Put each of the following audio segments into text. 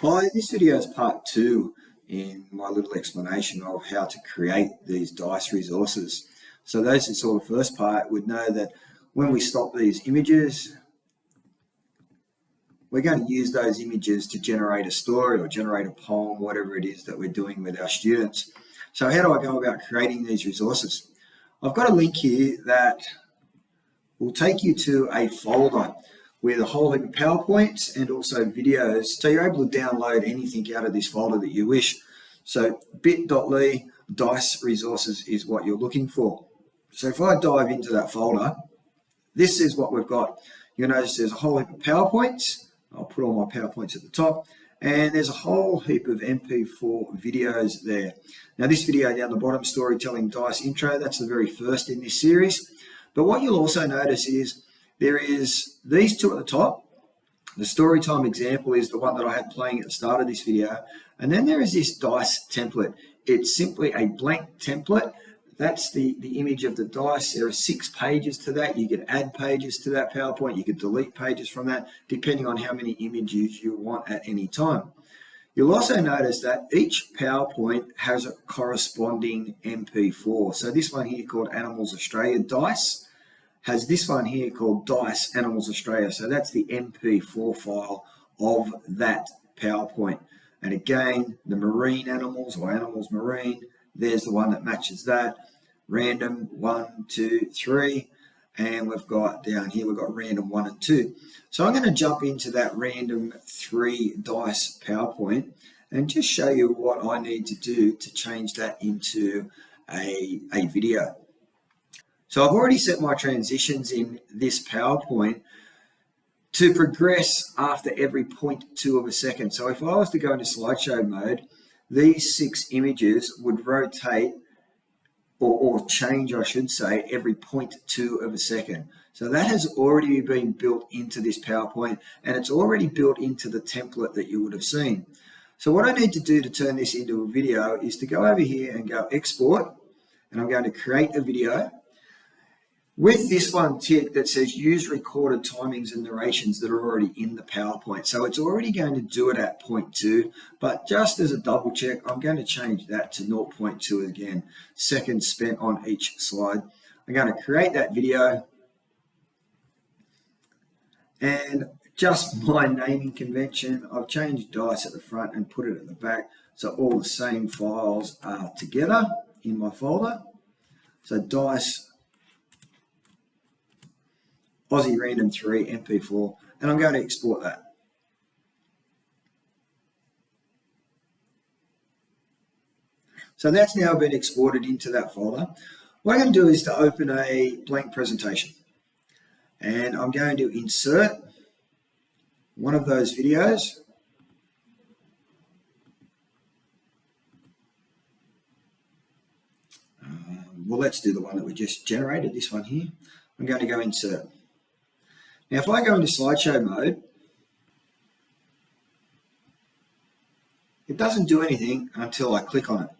Hi, this video is part two in my little explanation of how to create these dice resources. So those who saw the first part would know that when we stop these images, we're going to use those images to generate a story or generate a poem, whatever it is that we're doing with our students. So how do I go about creating these resources? I've got a link here that will take you to a folder with a whole heap of PowerPoints and also videos. So you're able to download anything out of this folder that you wish. So bit.ly dice resources is what you're looking for. So if I dive into that folder, this is what we've got. You'll notice there's a whole heap of PowerPoints. I'll put all my PowerPoints at the top. And there's a whole heap of MP4 videos there. Now this video down the bottom, Storytelling Dice Intro, that's the very first in this series. But what you'll also notice is there is these two at the top. The story time example is the one that I had playing at the start of this video. And then there is this dice template. It's simply a blank template. That's the image of the dice. There are 6 pages to that. You could add pages to that PowerPoint. You could delete pages from that, depending on how many images you want at any time. You'll also notice that each PowerPoint has a corresponding MP4. So this one here called Animals Australia Dice has this one here called Dice Animals Australia. So that's the MP4 file of that PowerPoint. And again, the marine animals or animals marine, there's the one that matches that. Random 1, 2, 3. And we've got down here, we've got random 1 and 2. So I'm going to jump into that random 3 dice PowerPoint and just show you what I need to do to change that into a video. So I've already set my transitions in this PowerPoint to progress after every 0.2 of a second. So if I was to go into slideshow mode, these 6 images would rotate or change, I should say, every 0.2 of a second. So that has already been built into this PowerPoint, and it's already built into the template that you would have seen. So what I need to do to turn this into a video is to go over here and go export, and I'm going to create a video with this one tick that says use recorded timings and narrations that are already in the PowerPoint. So it's already going to do it at 0.2, but just as a double check, I'm going to change that to 0.2 again, seconds spent on each slide. I'm going to create that video, and just my naming convention, I've changed dice at the front and put it at the back, so all the same files are together in my folder. So dice Aussie Random 3 MP4, and I'm going to export that. So that's now been exported into that folder. What I'm going to do is to open a blank presentation, and I'm going to insert one of those videos. Well, let's do the one that we just generated, this one here. I'm going to go insert. Now, if I go into slideshow mode, it doesn't do anything until I click on it.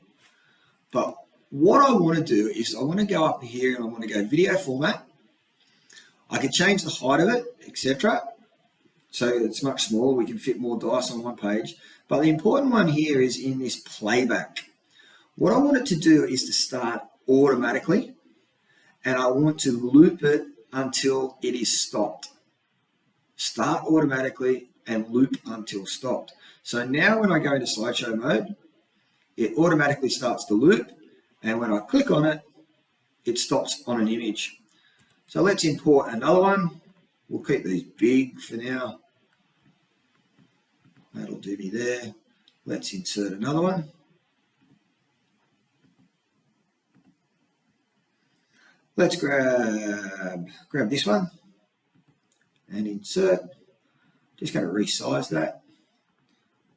But what I want to do is I want to go up here and I want to go video format. I can change the height of it, etc. So it's much smaller. We can fit more dice on one page. But the important one here is in this playback. What I want it to do is to start automatically, and I want to loop it until it is stopped. Start automatically and loop until stopped. So now when I go into slideshow mode, it automatically starts the loop, and when I click on it, it stops on an image. So let's import another one. We'll keep these big for now. That'll do me there. Let's insert another one. Let's grab this one and insert. Just going to resize that,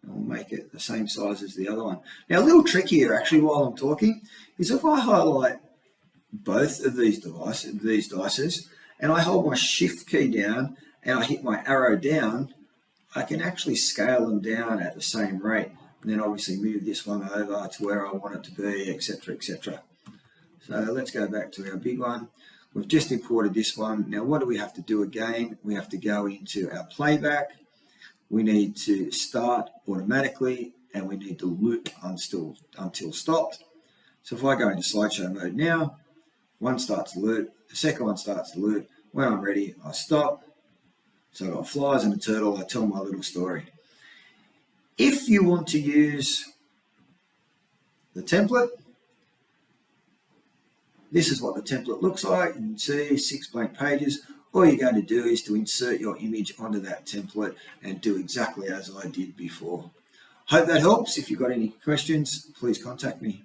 and we'll make it the same size as the other one. Now, a little trick here, actually, while I'm talking, is if I highlight both of these dices, and I hold my shift key down and I hit my arrow down, I can actually scale them down at the same rate, and then obviously move this one over to where I want it to be, etc., etc. So let's go back to our big one. We've just imported this one. Now, what do we have to do again? We have to go into our playback. we need to start automatically, and we need to loop until stopped. So if I go into slideshow mode now, one starts to loop, the second one starts to loop. When I'm ready, I stop. So I've got flies and a turtle, I tell my little story. If you want to use the template, this is what the template looks like. You can see 6 blank pages. All you're going to do is to insert your image onto that template and do exactly as I did before. Hope that helps. If you've got any questions, please contact me.